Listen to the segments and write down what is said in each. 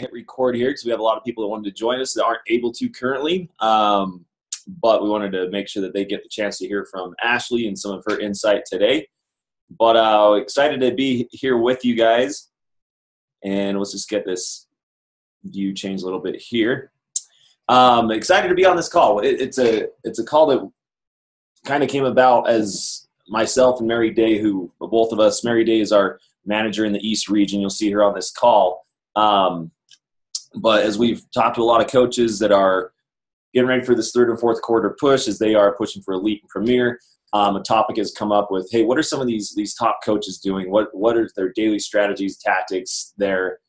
hit record here because we have a lot of people that wanted to join us that aren't able to currently. But we wanted to make sure that they get the chance to hear from Ashley and some of her insight today. But excited to be here with you guys. And let's just get this view changed a little bit here. Excited to be on this call. It's a call that kind of came about as myself and Mary Day, who both of us, Mary Day is our manager in the East region. You'll see her on this call. But as we've talked to a lot of coaches that are getting ready for this third and fourth quarter push, as they are pushing for elite and premier, a topic has come up with, hey, what are some of these top coaches doing? What are their daily strategies, tactics, their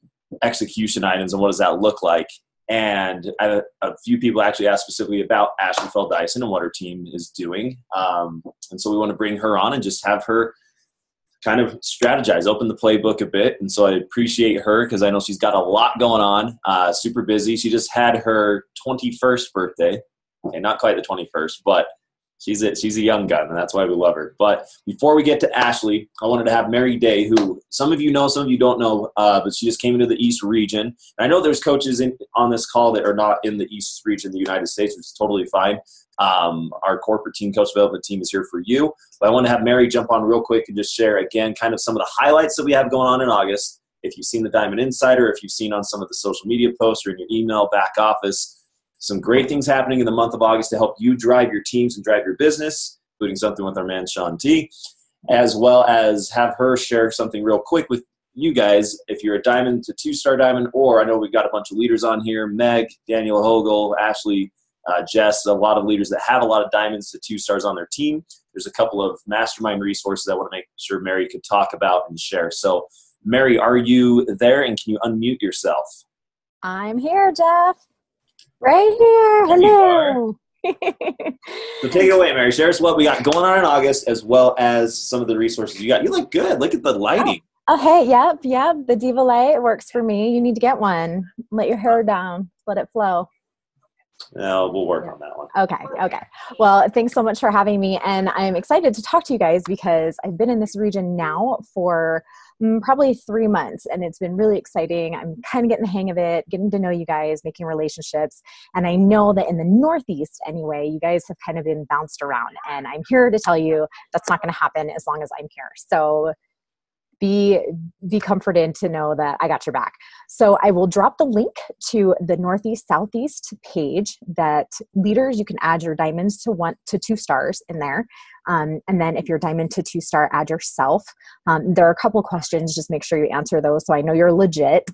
execution items, and what does that look like? And a few people actually asked specifically about Ashley Feldeisen and what her team is doing. And so we want to bring her on and just have her kind of strategize, open the playbook a bit. And so I appreciate her because I know she's got a lot going on, super busy. She just had her 21st birthday. Okay, not quite the 21st, but she's a young gun, and that's why we love her. But before we get to Ashley, I wanted to have Mary Day, who some of you know, some of you don't know, but she just came into the East region. And I know there's coaches on this call that are not in the East region of the United States, which is totally fine. Our corporate team, coach development team, is here for you. But I want to have Mary jump on real quick and just share, again, kind of some of the highlights that we have going on in August. If you've seen the Diamond Insider, if you've seen on some of the social media posts or in your email back office, some great things happening in the month of August to help you drive your teams and drive your business, including something with our man Sean T, as well as have her share something real quick with you guys. If you're a diamond to two-star diamond, or I know we've got a bunch of leaders on here, Meg, Daniel Hogel, Ashley, Jess, a lot of leaders that have a lot of diamonds to two stars on their team. There's a couple of mastermind resources I want to make sure Mary could talk about and share. So Mary, are you there, and can you unmute yourself? I'm here, Jeff. Right here. Hello. So take it away, Mary. Share us what we got going on in August, as well as some of the resources you got. You look good. Look at the lighting. Oh, hey, yep. The Diva light works for me. You need to get one. Let your hair down. Let it flow. No, we'll work on that one. Okay. Well, thanks so much for having me. And I'm excited to talk to you guys because I've been in this region now for probably 3 months, and it's been really exciting. I'm kind of getting the hang of it, getting to know you guys, making relationships. And I know that in the Northeast anyway, you guys have kind of been bounced around, and I'm here to tell you that's not going to happen as long as I'm here. So be comforted to know that I got your back. So I will drop the link to the Northeast Southeast page that leaders, you can add your diamonds to 1 to 2 stars in there. And then if you're diamond to 2-star, add yourself. There are a couple questions. Just make sure you answer those so I know you're legit.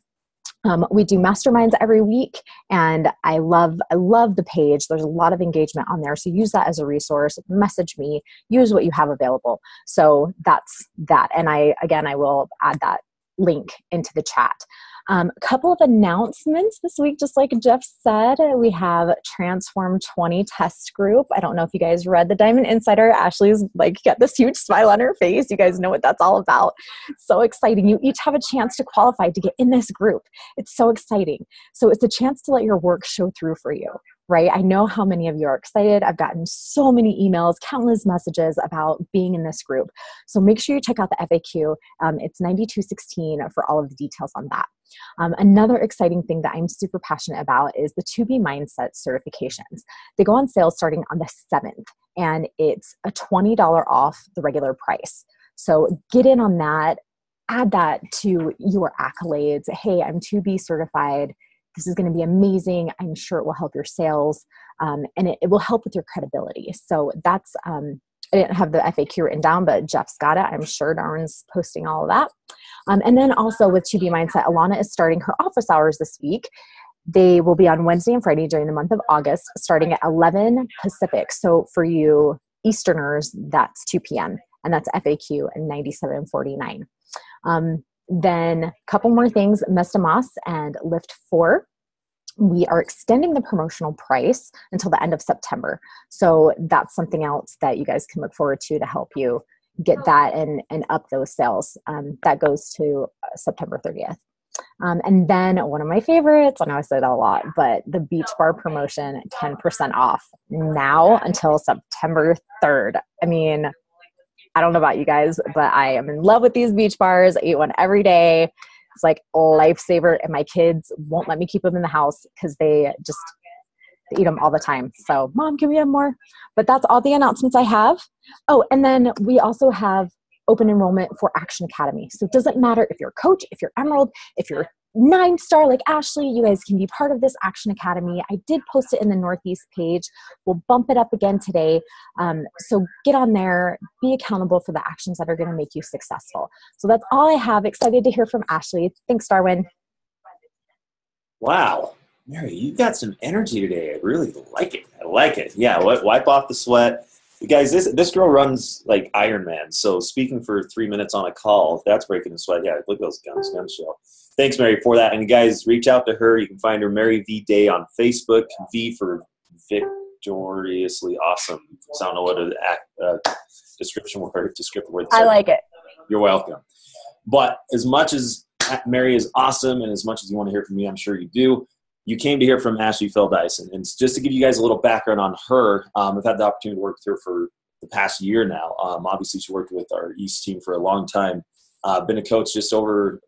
We do masterminds every week, and I love the page. There's a lot of engagement on there. So use that as a resource, message me, use what you have available. So that's that. And I will add that link into the chat. A couple of announcements this week, just like Jeff said, we have Transform 20 test group. I don't know if you guys read the Diamond Insider. Ashley's got this huge smile on her face. You guys know what that's all about. So exciting. You each have a chance to qualify to get in this group. It's so exciting. So it's a chance to let your work show through for you, right? I know how many of you are excited. I've gotten so many emails, countless messages about being in this group. So make sure you check out the FAQ. It's 9216 for all of the details on that. Another exciting thing that I'm super passionate about is the To Be Mindset certifications. They go on sale starting on the 7th, and it's a $20 off the regular price. So get in on that, add that to your accolades. Hey, I'm To Be certified. This is going to be amazing. I'm sure it will help your sales, and it will help with your credibility. So that's, I didn't have the FAQ written down, but Jeff's got it. I'm sure Darren's posting all of that. And then also with To Be Mindset, Alana is starting her office hours this week. They will be on Wednesday and Friday during the month of August, starting at 11 Pacific. So for you Easterners, that's 2 p.m. And that's FAQ and 9749. Then a couple more things, Mestamas and Lift 4. We are extending the promotional price until the end of September. So that's something else that you guys can look forward to help you get that and up those sales. That goes to September 30th. And then one of my favorites, I know I say that a lot, but the Beach Bar promotion, 10% off now until September 3rd. I mean, I don't know about you guys, but I am in love with these beach bars. I eat one every day. It's like a lifesaver, and my kids won't let me keep them in the house because they just eat them all the time. So, Mom, can we have more? But that's all the announcements I have. Oh, and then we also have open enrollment for Action Academy. So it doesn't matter if you're a coach, if you're Emerald, if you're 9-star like Ashley, you guys can be part of this Action Academy. I did post it in the Northeast page. We'll bump it up again today. So get on there, be accountable for the actions that are going to make you successful. So that's all I have. Excited to hear from Ashley. Thanks, Darwin. Wow. Mary, you got some energy today. I really like it. I like it. Yeah, wipe off the sweat. You guys, this girl runs like Iron Man. So speaking for 3 minutes on a call, that's breaking the sweat. Yeah, look at those guns show. Thanks, Mary, for that. And guys, reach out to her. You can find her Mary V Day on Facebook. V for victoriously awesome. I don't know what a descriptive word. I like it. You're welcome. But as much as Mary is awesome, and as much as you want to hear from me, I'm sure you do, you came to hear from Ashley Feldeisen. And just to give you guys a little background on her, I've had the opportunity to work with her for the past year now. Obviously, she worked with our East team for a long time. Been a coach just over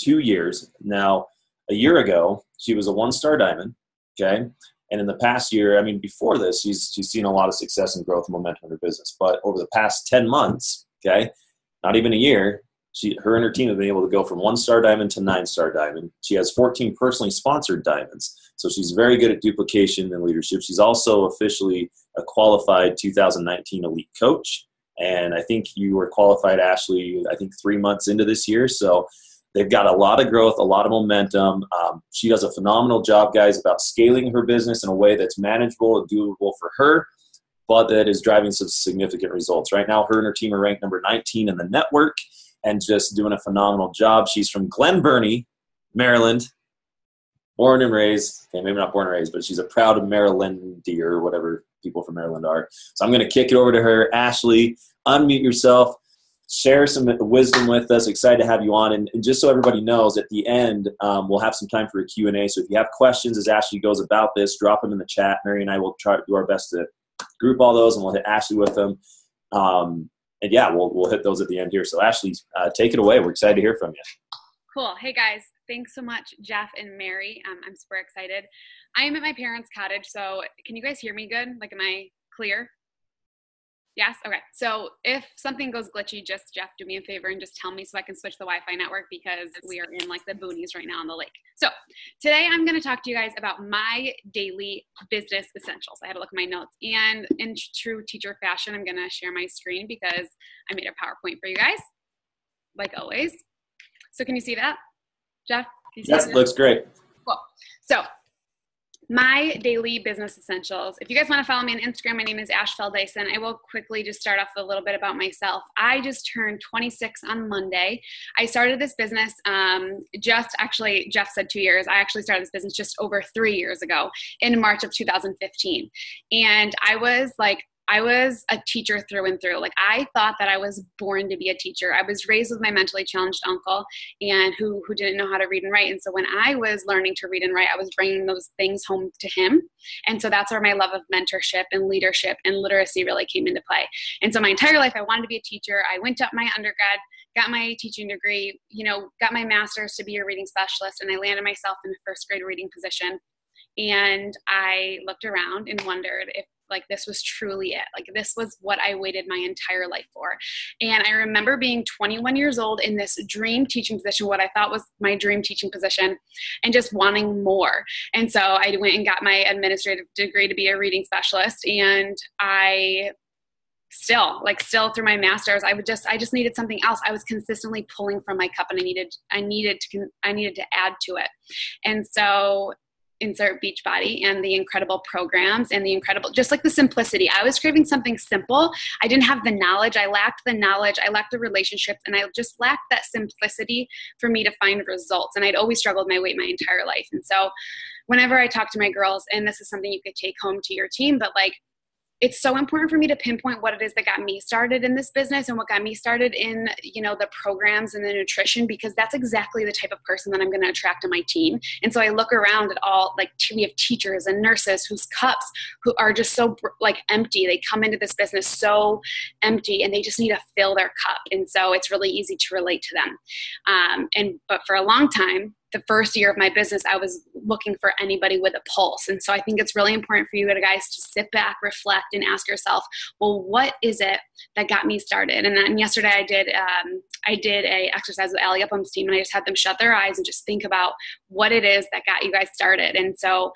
2 years. Now, a year ago, she was a 1-star diamond, okay? And in the past year, I mean, before this, she's seen a lot of success and growth and momentum in her business. But over the past 10 months, okay, not even a year, her and her team have been able to go from 1-star diamond to 9-star diamond. She has 14 personally sponsored diamonds. So she's very good at duplication and leadership. She's also officially a qualified 2019 elite coach. And I think you were qualified, Ashley, 3 months into this year. So they've got a lot of growth, a lot of momentum. She does a phenomenal job, guys, about scaling her business in a way that's manageable and doable for her, but that is driving some significant results. Right now, her and her team are ranked number 19 in the network and just doing a phenomenal job. She's from Glen Burnie, Maryland, born and raised. Okay, maybe not born and raised, but she's a proud Marylander, or whatever people from Maryland are. So I'm going to kick it over to her. Ashley, unmute yourself. Share some wisdom with us. Excited to have you on. And just so everybody knows, at the end, we'll have some time for a Q&A. So if you have questions as Ashley goes about this, drop them in the chat. Mary and I will try to do our best to group all those, and we'll hit Ashley with them. And yeah, we'll hit those at the end here. So Ashley, take it away. We're excited to hear from you. Cool. Hey guys, thanks so much, Jeff and Mary. I'm super excited. I am at my parents' cottage. So can you guys hear me good? Like, am I clear? Yes? Okay. So if something goes glitchy, just Jeff, do me a favor and just tell me so I can switch the Wi-Fi network, because we are in like the boonies right now on the lake. So today I'm going to talk to you guys about my daily business essentials. I had to look at my notes, and in true teacher fashion, I'm going to share my screen because I made a PowerPoint for you guys, like always. So can you see that, Jeff? Can you see yes, that? Looks great. Cool. So my daily business essentials. If you guys want to follow me on Instagram, my name is Ash Feldeisen. I will quickly just start off with a little bit about myself. I just turned 26 on Monday. I started this business Jeff said 2 years. I actually started this business just over 3 years ago in March of 2015. And I was a teacher through and through. Like, I thought that I was born to be a teacher. I was raised with my mentally challenged uncle, and who didn't know how to read and write. And so when I was learning to read and write, I was bringing those things home to him. And so that's where my love of mentorship and leadership and literacy really came into play. And so my entire life, I wanted to be a teacher. I went up my undergrad, got my teaching degree, got my master's to be a reading specialist, and I landed myself in a first grade reading position. And I looked around and wondered if this was truly it. Like, this was what I waited my entire life for. And I remember being 21 years old in this dream teaching position, what I thought was my dream teaching position, and just wanting more. And so I went and got my administrative degree to be a reading specialist. And I still through my master's, I just needed something else. I was consistently pulling from my cup, and I needed to add to it. And so insert Beachbody and the incredible programs and just like the simplicity. I was craving something simple. I didn't have the knowledge. I lacked the knowledge. I lacked the relationships, and I just lacked that simplicity for me to find results. And I'd always struggled with my weight my entire life. And so whenever I talk to my girls, and this is something you could take home to your team, but it's so important for me to pinpoint what it is that got me started in this business and what got me started in, the programs and the nutrition, because that's exactly the type of person that I'm going to attract to my team. And so I look around at all, like, we have teachers and nurses whose cups who are just so like empty. They come into this business so empty and they just need to fill their cup. And so it's really easy to relate to them. But for a long time, the first year of my business, I was looking for anybody with a pulse. And so I think it's really important for you guys to sit back, reflect, and ask yourself, well, what is it that got me started? And then yesterday I did a exercise with Allie Upham's team, and I just had them shut their eyes and just think about what it is that got you guys started. And so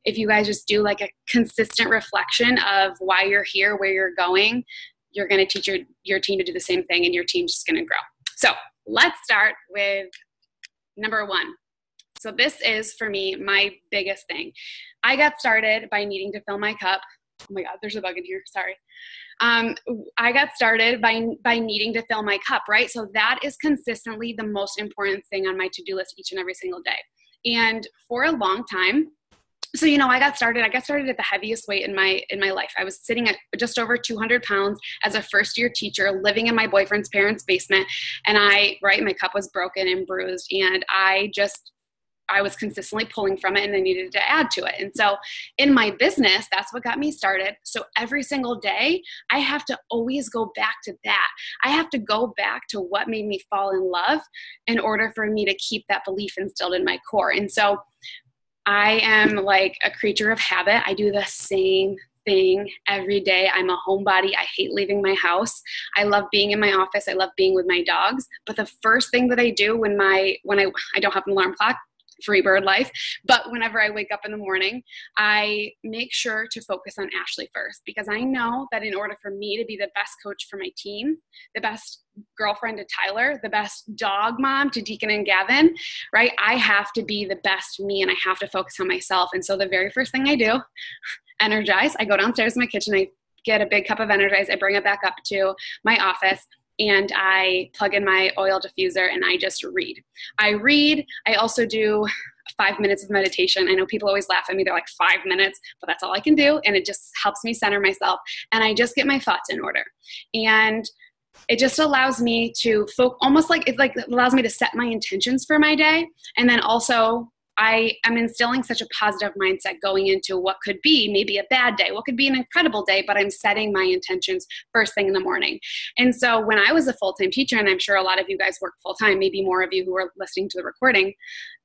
if you guys just do like a consistent reflection of why you're here, where you're going, you're going to teach your team to do the same thing, and your team's just going to grow. So let's start with number 1. So this is, for me, my biggest thing. I got started by needing to fill my cup. Oh my God, there's a bug in here. Sorry. I got started by needing to fill my cup, right? So that is consistently the most important thing on my to-do list each and every single day. And for a long time, so, I got started at the heaviest weight in my life. I was sitting at just over 200 pounds as a first-year teacher, living in my boyfriend's parents' basement. And my cup was broken and bruised. And I was consistently pulling from it, and I needed to add to it. And so in my business, that's what got me started. So every single day, I have to always go back to that. I have to go back to what made me fall in love in order for me to keep that belief instilled in my core. And so I am like a creature of habit. I do the same thing every day. I'm a homebody. I hate leaving my house. I love being in my office. I love being with my dogs. But the first thing that I do when I don't have an alarm clock, free bird life, but whenever I wake up in the morning, I make sure to focus on Ashley first, because I know that in order for me to be the best coach for my team, the best girlfriend to Tyler, the best dog mom to Deacon and Gavin, right? I have to be the best me, and I have to focus on myself. And so the very first thing I do, energize. I go downstairs in my kitchen, I get a big cup of Energize, I bring it back up to my office, and I plug in my oil diffuser, and I just read. I also do 5 minutes of meditation. I know people always laugh at me. They're like, 5 minutes, but that's all I can do. And it just helps me center myself. And I just get my thoughts in order. And it just allows me to almost like it allows me to set my intentions for my day. And then also I am instilling such a positive mindset going into what could be maybe a bad day, what could be an incredible day, but I'm setting my intentions first thing in the morning. And so when I was a full-time teacher, and I'm sure a lot of you guys work full-time, maybe more of you who are listening to the recording,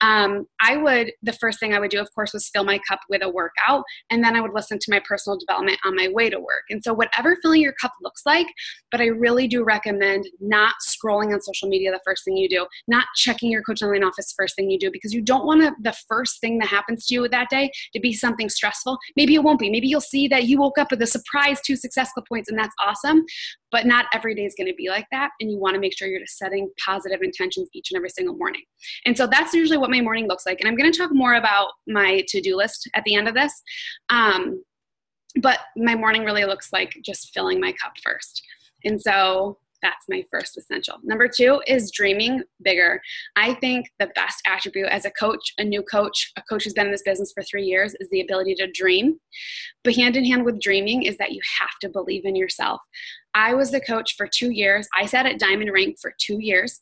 the first thing I would do, of course, was fill my cup with a workout, and then I would listen to my personal development on my way to work. And so whatever filling your cup looks like, but I really do recommend not scrolling on social media the first thing you do, not checking your coach online office first thing you do, because you don't want the first thing that happens to you that day to be something stressful. Maybe it won't be. Maybe you'll see that you woke up with a surprise 2 successful points, and that's awesome. But not every day is going to be like that. And you want to make sure you're just setting positive intentions each and every single morning. And so that's usually what my morning looks like. And I'm going to talk more about my to-do list at the end of this. But my morning really looks like just filling my cup first. And so that's my first essential. Number 2 is dreaming bigger. I think the best attribute as a coach, a new coach, a coach who's been in this business for 3 years, is the ability to dream. But hand in hand with dreaming is that you have to believe in yourself. I was the coach for 2 years. I sat at Diamond Rank for 2 years.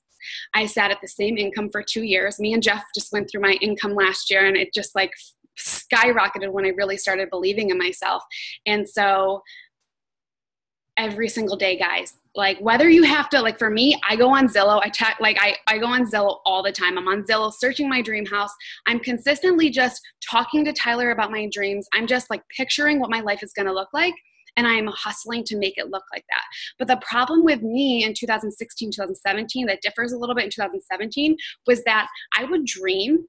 I sat at the same income for 2 years. Me and Jeff just went through my income last year, and it just like skyrocketed when I really started believing in myself. And so every single day, guys, like whether you have to, like for me, I go on Zillow, I go on Zillow all the time. I'm on Zillow searching my dream house. I'm consistently just talking to Tyler about my dreams. I'm just like picturing what my life is going to look like, and I'm hustling to make it look like that. But the problem with me in 2016, 2017, that differs a little bit in 2017, was that I would dream,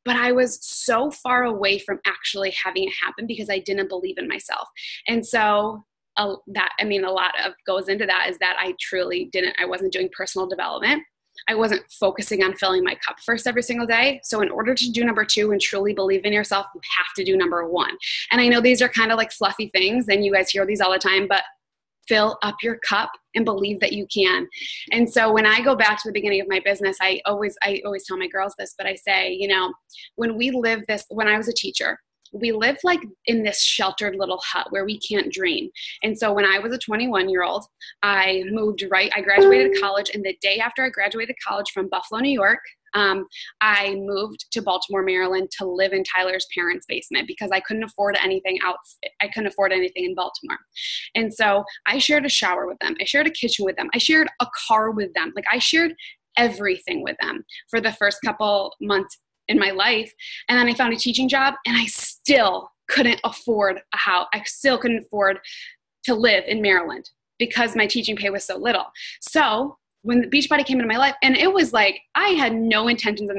but I was so far away from actually having it happen because I didn't believe in myself. And so a lot of goes into that is that I wasn't doing personal development. I wasn't focusing on filling my cup first every single day. So in order to do number 2 and truly believe in yourself, you have to do number 1. And I know these are kind of like fluffy things, and you guys hear these all the time, but fill up your cup and believe that you can. And so when I go back to the beginning of my business, I always tell my girls this, but I say, when I was a teacher, we live like in this sheltered little hut where we can't dream. And so when I was a 21-year-old, I graduated college, and the day after I graduated college from Buffalo, New York, I moved to Baltimore, Maryland to live in Tyler's parents' basement because I couldn't afford anything else. I couldn't afford anything in Baltimore. And so I shared a shower with them. I shared a kitchen with them. I shared a car with them. Like, I shared everything with them for the first couple months in my life. And then I found a teaching job, and I still couldn't afford a house. I still couldn't afford to live in Maryland because my teaching pay was so little. So when the Beachbody came into my life, and it was like, I had no intention of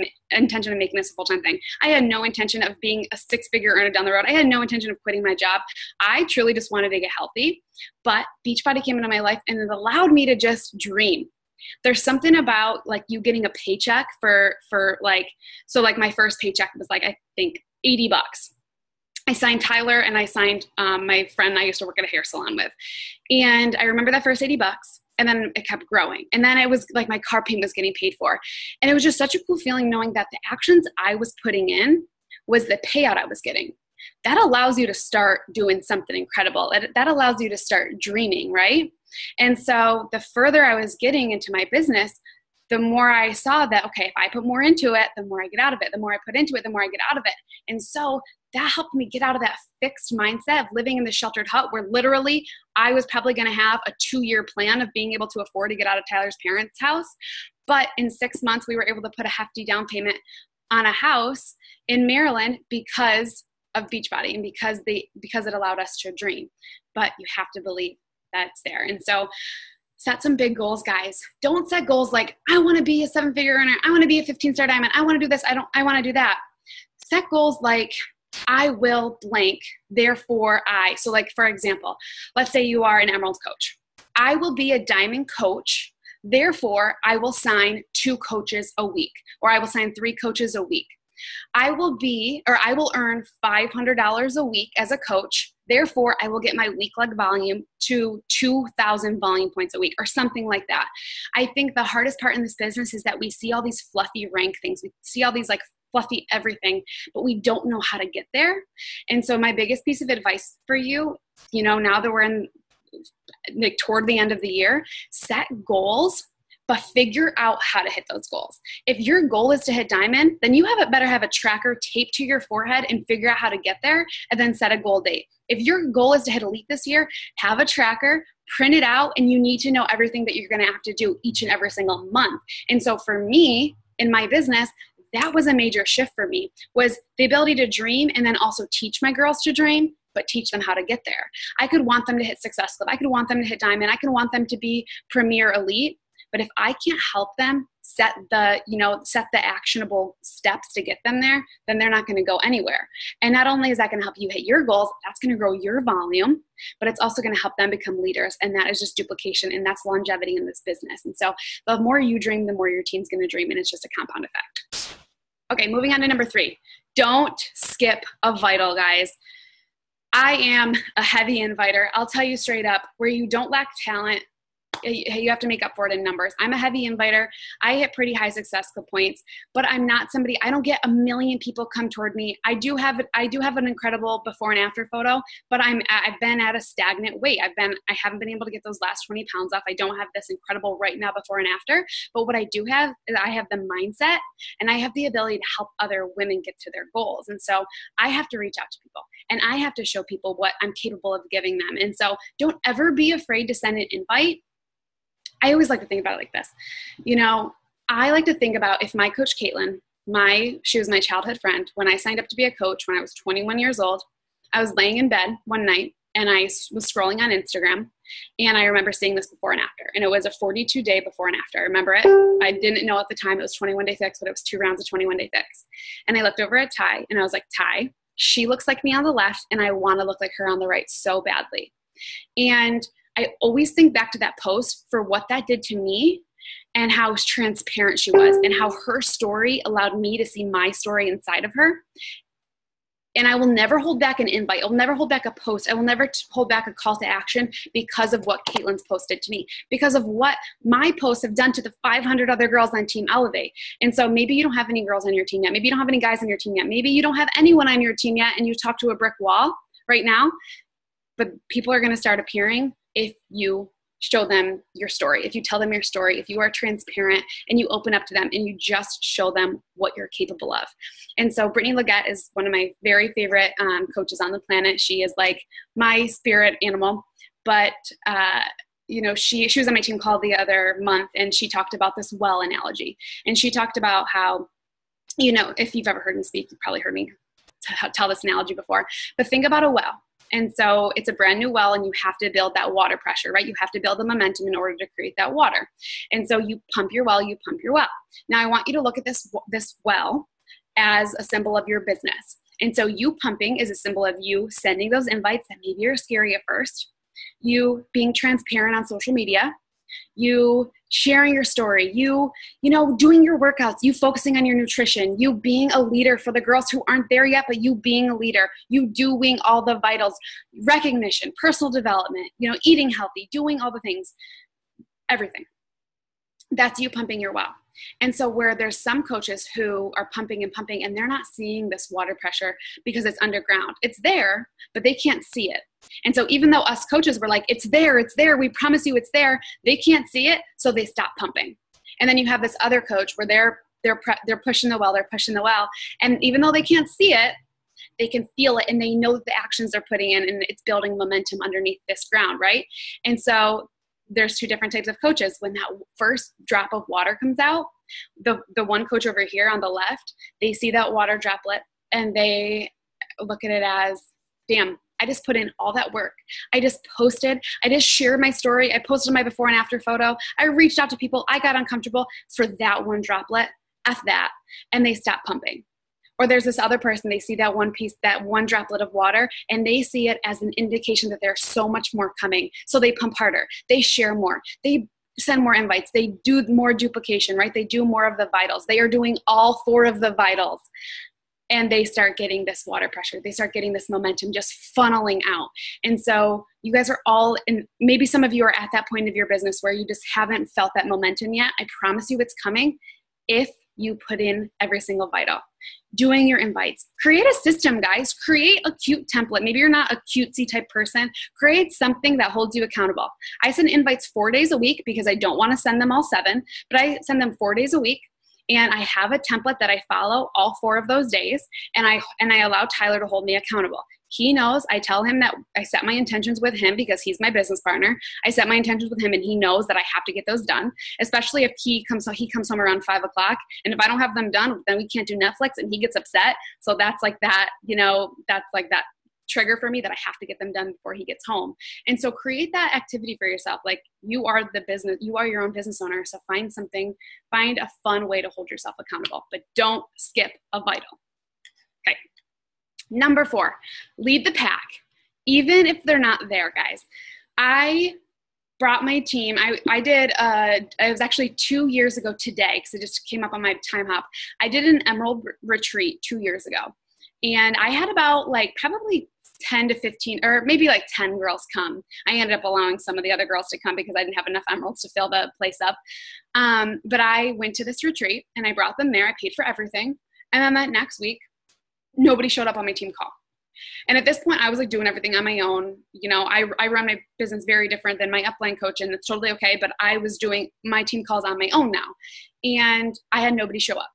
making this a full-time thing. I had no intention of being a six-figure earner down the road. I had no intention of quitting my job. I truly just wanted to get healthy. But Beachbody came into my life, and it allowed me to just dream. There's something about like you getting a paycheck for like, so like my first paycheck was like, I think $80. I signed Tyler, and I signed my friend I used to work at a hair salon with. And I remember that first $80. And then it kept growing. And then it was like my car payment was getting paid for. And it was just such a cool feeling knowing that the actions I was putting in was the payout I was getting. That allows you to start doing something incredible. That allows you to start dreaming, right? And so the further I was getting into my business, the more I saw that, okay, if I put more into it, the more I get out of it. The more I put into it, the more I get out of it. And so that helped me get out of that fixed mindset of living in the sheltered hut where literally I was probably going to have a 2-year plan of being able to afford to get out of Tyler's parents' house. But in 6 months, we were able to put a hefty down payment on a house in Maryland because of Beachbody and because it allowed us to dream. But you have to believe that's there. And so set some big goals, guys. Don't set goals like, I want to be a 7-figure earner. I want to be a 15-star diamond. I want to do this. I want to do that. Set goals like, I will blank, therefore So like, for example, let's say you are an emerald coach. I will be a diamond coach. Therefore, I will sign 2 coaches a week, or I will sign 3 coaches a week. I will earn $500 a week as a coach. Therefore, I will get my week-long volume to 2,000 volume points a week, or something like that. I think the hardest part in this business is that we see all these fluffy rank things. We see all these like fluffy everything, but we don't know how to get there. And so my biggest piece of advice for you, now that we're in like toward the end of the year, set goals, but figure out how to hit those goals. If your goal is to hit diamond, then you better have a tracker taped to your forehead and figure out how to get there, and then set a goal date. If your goal is to hit elite this year, have a tracker, print it out, and you need to know everything that you're going to have to do each and every single month. And so for me, in my business, that was a major shift for me, was the ability to dream and then also teach my girls to dream, but teach them how to get there. I could want them to hit Success Club. I could want them to hit diamond. I could want them to be Premier Elite. But if I can't help them set the actionable steps to get them there, then they're not going to go anywhere. And not only is that going to help you hit your goals, that's going to grow your volume, but it's also going to help them become leaders. And that is just duplication, and that's longevity in this business. And so the more you dream, the more your team's going to dream, and it's just a compound effect. Okay, moving on to number 3. Don't skip a vital, guys. I am a heavy inviter. I'll tell you straight up, where you don't lack talent, you have to make up for it in numbers. I'm a heavy inviter. I hit pretty high Success Club points, but I'm not somebody, I don't get a million people come toward me. I do have an incredible before and after photo, but I've been at a stagnant weight. I haven't been able to get those last 20 pounds off. I don't have this incredible right now before and after, but what I do have is I have the mindset, and I have the ability to help other women get to their goals. And so I have to reach out to people, and I have to show people what I'm capable of giving them. And so don't ever be afraid to send an invite. I always like to think about it like this. I like to think about if my coach, Caitlin, she was my childhood friend. When I signed up to be a coach when I was 21 years old, I was laying in bed one night, and I was scrolling on Instagram, and I remember seeing this before and after. And it was a 42-day before and after. I remember it. I didn't know at the time it was 21-day fix, but it was 2 rounds of 21-day fix. And I looked over at Ty, and I was like, Ty, she looks like me on the left, and I want to look like her on the right so badly. And I always think back to that post for what that did to me, and how transparent she was, and how her story allowed me to see my story inside of her. And I will never hold back an invite. I will never hold back a post. I will never hold back a call to action because of what Caitlin's posted to me, because of what my posts have done to the 500 other girls on Team Elevate. And so maybe you don't have any girls on your team yet. Maybe you don't have any guys on your team yet. Maybe you don't have anyone on your team yet and you talk to a brick wall right now. But people are going to start appearing if you show them your story, if you tell them your story, if you are transparent and you open up to them and you just show them what you're capable of. And so Brittany Leggett is one of my very favorite coaches on the planet. She is like my spirit animal, but she was on my team call the other month, and she talked about this well analogy. And she talked about how, if you've ever heard me speak, you've probably heard me tell this analogy before, but think about a well. And so it's a brand new well, and you have to build that water pressure, right? You have to build the momentum in order to create that water. And so you pump your well, you pump your well. Now I want you to look at this well as a symbol of your business. And so you pumping is a symbol of you sending those invites that maybe are scary at first, you being transparent on social media, you sharing your story, you doing your workouts, you focusing on your nutrition, you being a leader for the girls who aren't there yet, but you being a leader, you doing all the vitals, recognition, personal development, eating healthy, doing all the things, everything. That's you pumping your well. And so where there's some coaches who are pumping and they're not seeing this water pressure because it's underground. It's there, but they can't see it. And so even though us coaches were like, it's there, we promise you it's there, they can't see it, so they stop pumping. And then you have this other coach where they're pushing the well, and even though they can't see it, they can feel it, and they know that the actions they're putting in, and it's building momentum underneath this ground, right? And so there's two different types of coaches. When that first drop of water comes out, the one coach over here on the left, they see that water droplet and they look at it as, damn, I just put in all that work. I just posted. I just shared my story. I posted my before and after photo. I reached out to people. I got uncomfortable for that one droplet. F that. And they stop pumping. Or there's this other person, they see that one piece, that one droplet of water, and they see it as an indication that there's so much more coming. So they pump harder. They share more. They send more invites. They do more duplication, right? They do more of the vitals. They are doing all 4 of the vitals. And they start getting this water pressure. They start getting this momentum just funneling out. And so you guys are all in, maybe some of you are at that point of your business where you just haven't felt that momentum yet. I promise you it's coming if you put in every single vital. Doing your invites. Create a system, guys. Create a cute template. Maybe you're not a cutesy type person. Create something that holds you accountable. I send invites 4 days a week because I don't want to send them all 7, but I send them 4 days a week. And I have a template that I follow all 4 of those days, and I allow Tyler to hold me accountable. He knows. I tell him that I set my intentions with him because he's my business partner. I set my intentions with him, and he knows that I have to get those done, especially if he comes home around 5 o'clock. And if I don't have them done, then we can't do Netflix, and he gets upset. So that's like that, that's like that trigger for me that I have to get them done before he gets home. And so create that activity for yourself. Like, you are the business, you are your own business owner. So find a fun way to hold yourself accountable, but don't skip a vital. Okay. Number 4, lead the pack. Even if they're not there, guys. I brought my team. It was actually 2 years ago today, because it just came up on my time hop. I did an Emerald retreat 2 years ago. And I had about probably 10 to 15, or maybe 10 girls come. I ended up allowing some of the other girls to come because I didn't have enough emeralds to fill the place up. But I went to this retreat and I brought them there. I paid for everything. And then that next week, nobody showed up on my team call. And at this point, I was doing everything on my own. I run my business very different than my upline coach, and it's totally okay. But I was doing my team calls on my own now. And I had nobody show up.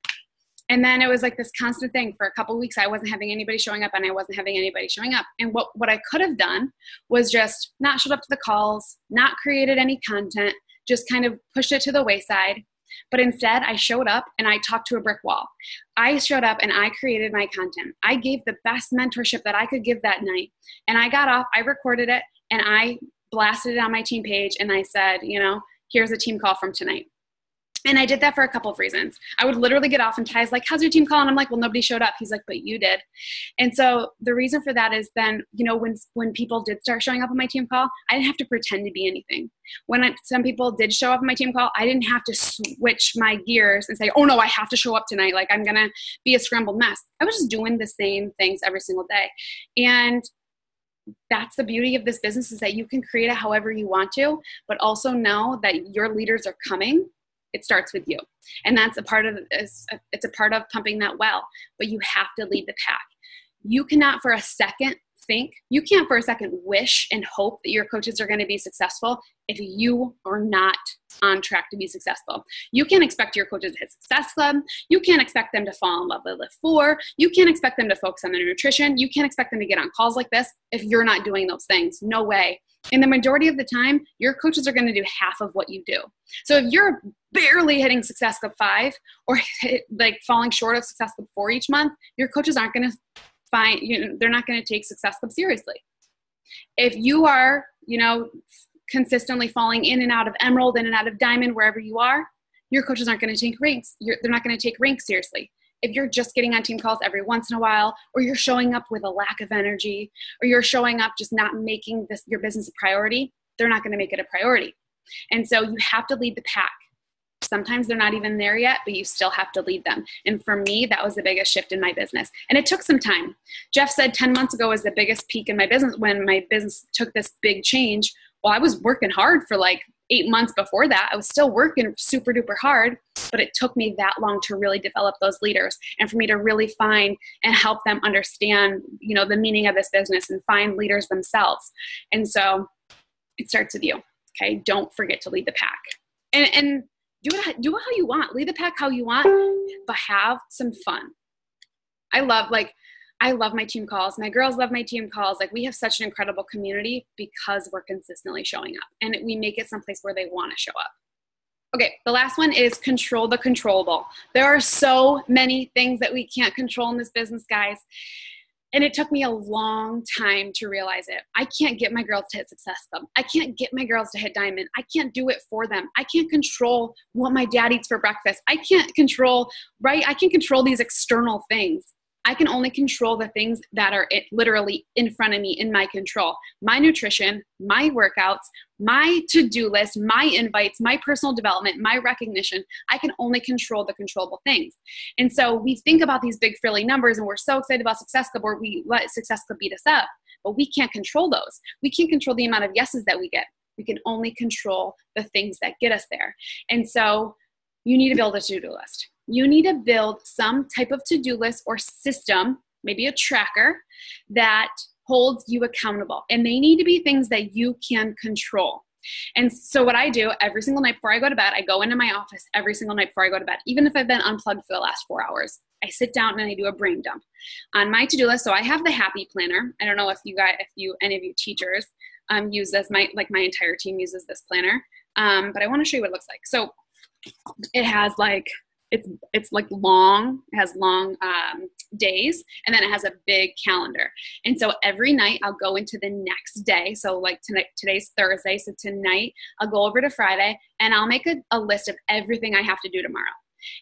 And then it was this constant thing for a couple of weeks. I wasn't having anybody showing up, and I wasn't having anybody showing up. And what I could have done was just not showed up to the calls, not created any content, just kind of pushed it to the wayside. But instead, I showed up and I talked to a brick wall. I showed up and I created my content. I gave the best mentorship that I could give that night. And I got off, I recorded it, and I blasted it on my team page. And I said, here's a team call from tonight. And I did that for a couple of reasons. I would literally get off and Ty's like, how's your team call? And I'm like, well, nobody showed up. He's like, but you did. And so the reason for that is then, you know, when people did start showing up on my team call, I didn't have to pretend to be anything. Some people did show up on my team call, I didn't have to switch my gears and say, oh no, I have to show up tonight. Like I'm going to be a scrambled mess. I was just doing the same things every single day. And that's the beauty of this business, is that you can create it however you want to, but also know that your leaders are coming. It starts with you. And that's a part of it's a part of pumping that well, but you have to lead the pack. You cannot for a second wish and hope that your coaches are going to be successful if you are not on track to be successful. You can't expect your coaches to hit Success Club. You can't expect them to fall in love with Lift 4. You can't expect them to focus on their nutrition. You can't expect them to get on calls like this if you're not doing those things. No way. And the majority of the time, your coaches are going to do half of what you do. So if you're barely hitting Success Club 5 or falling short of Success Club 4 each month, your coaches aren't going to they're not going to take Success Club seriously. If you are, consistently falling in and out of Emerald, in and out of Diamond, wherever you are, your coaches aren't going to take ranks. They're not going to take ranks seriously. If you're just getting on team calls every once in a while, or you're showing up with a lack of energy, or you're showing up just not making your business a priority, they're not going to make it a priority. And so you have to lead the pack. Sometimes they're not even there yet, but you still have to lead them. And for me, that was the biggest shift in my business. And it took some time. Jeff said 10 months ago was the biggest peak in my business when my business took this big change. Well, I was working hard for like 8 months before that. I was still working super duper hard, but it took me that long to really develop those leaders and for me to really find and help them understand, the meaning of this business and find leaders themselves. And so it starts with you. Okay. Don't forget to lead the pack and do it how you want. Lead the pack how you want, but have some fun. I love my team calls. My girls love my team calls. Like, we have such an incredible community because we're consistently showing up, and we make it someplace where they want to show up. Okay, the last one is control the controllable. There are so many things that we can't control in this business, guys. And it took me a long time to realize it. I can't get my girls to hit Success Club. I can't get my girls to hit Diamond. I can't do it for them. I can't control what my dad eats for breakfast. I can't control, right? I can control these external things. I can only control the things that are literally in front of me, in my control. My nutrition, my workouts, my to-do list, my invites, my personal development, my recognition. I can only control the controllable things. And so we think about these big frilly numbers and we're so excited about Success Club, or we let Success Club beat us up, but we can't control those. We can't control the amount of yeses that we get. We can only control the things that get us there. And so you need to build a to-do list. You need to build some type of to-do list or system, maybe a tracker, that holds you accountable. And they need to be things that you can control. And so what I do every single night before I go to bed, I go into my office every single night before I go to bed, even if I've been unplugged for the last 4 hours. I sit down and I do a brain dump on my to-do list. So I have the Happy Planner. I don't know if any of you teachers use this. My entire team uses this planner. But I want to show you what it looks like. So it has it's long, it has long days, and then it has a big calendar. And so every night I'll go into the next day. So like today's Thursday. So tonight I'll go over to Friday and I'll make a list of everything I have to do tomorrow.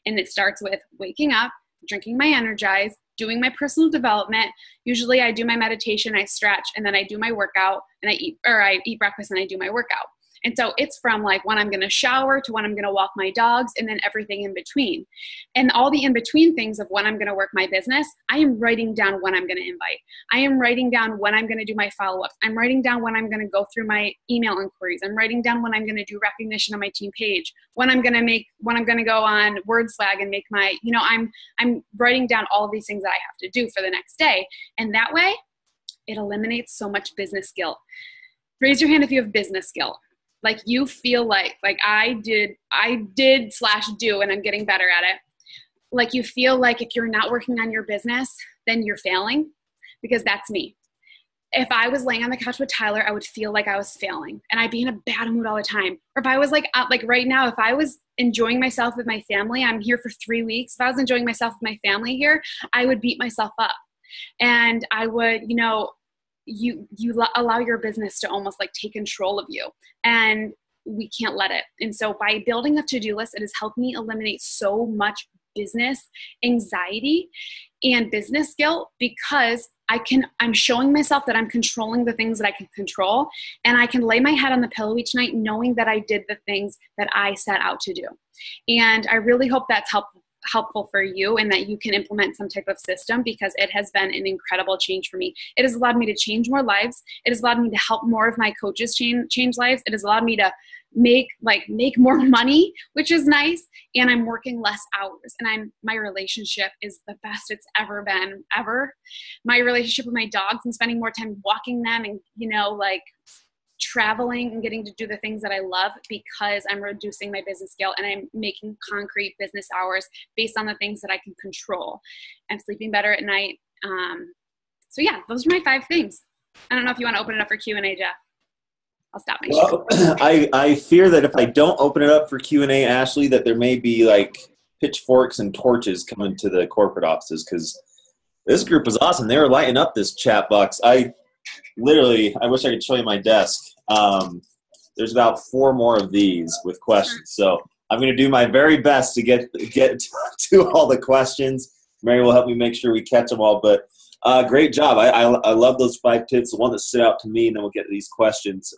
And it starts with waking up, drinking my Energize, doing my personal development. Usually I do my meditation, I stretch, and then I do my workout, and I eat breakfast and I do my workout. And so it's from like when I'm going to shower to when I'm going to walk my dogs, and then everything in between. And all the in-between things of when I'm going to work my business, I am writing down when I'm going to invite. I am writing down when I'm going to do my follow-ups. I'm writing down when I'm going to go through my email inquiries. I'm writing down when I'm going to do recognition on my team page, when I'm going to go on WordSwag and make my, I'm writing down all of these things that I have to do for the next day. And that way it eliminates so much business guilt. Raise your hand if you have business guilt. Like you feel like I did / do, and I'm getting better at it. Like you feel like if you're not working on your business, then you're failing, because that's me. If I was laying on the couch with Tyler, I would feel like I was failing and I'd be in a bad mood all the time. Or if I was like right now, if I was enjoying myself with my family, I'm here for 3 weeks. If I was enjoying myself with my family here, I would beat myself up. And I would, you allow your business to almost like take control of you. And we can't let it. And so by building a to-do list, it has helped me eliminate so much business anxiety and business guilt, because I'm showing myself that I'm controlling the things that I can control, and I can lay my head on the pillow each night knowing that I did the things that I set out to do. And I really hope that's helpful for you, and that you can implement some type of system, because it has been an incredible change for me. It has allowed me to change more lives. It has allowed me to help more of my coaches change lives. It has allowed me to make more money, which is nice. And I'm working less hours, and my relationship is the best it's ever been, ever. My relationship with my dogs, and spending more time walking them, and, traveling and getting to do the things that I love, because I'm reducing my business guilt, and I'm making concrete business hours based on the things that I can control. I'm sleeping better at night. So yeah, those are my 5 things. I don't know if you want to open it up for Q&A, Jeff. I'll stop my Well, I fear that if I don't open it up for Q&A, Ashley, that there may be like pitchforks and torches coming to the corporate offices, because this group is awesome. They were lighting up this chat box. I wish I could show you my desk. There's about 4 more of these with questions. So I'm going to do my very best to get to all the questions. Mary will help me make sure we catch them all. But great job. I love those 5 tips. The one that stood out to me, and then we'll get to these questions,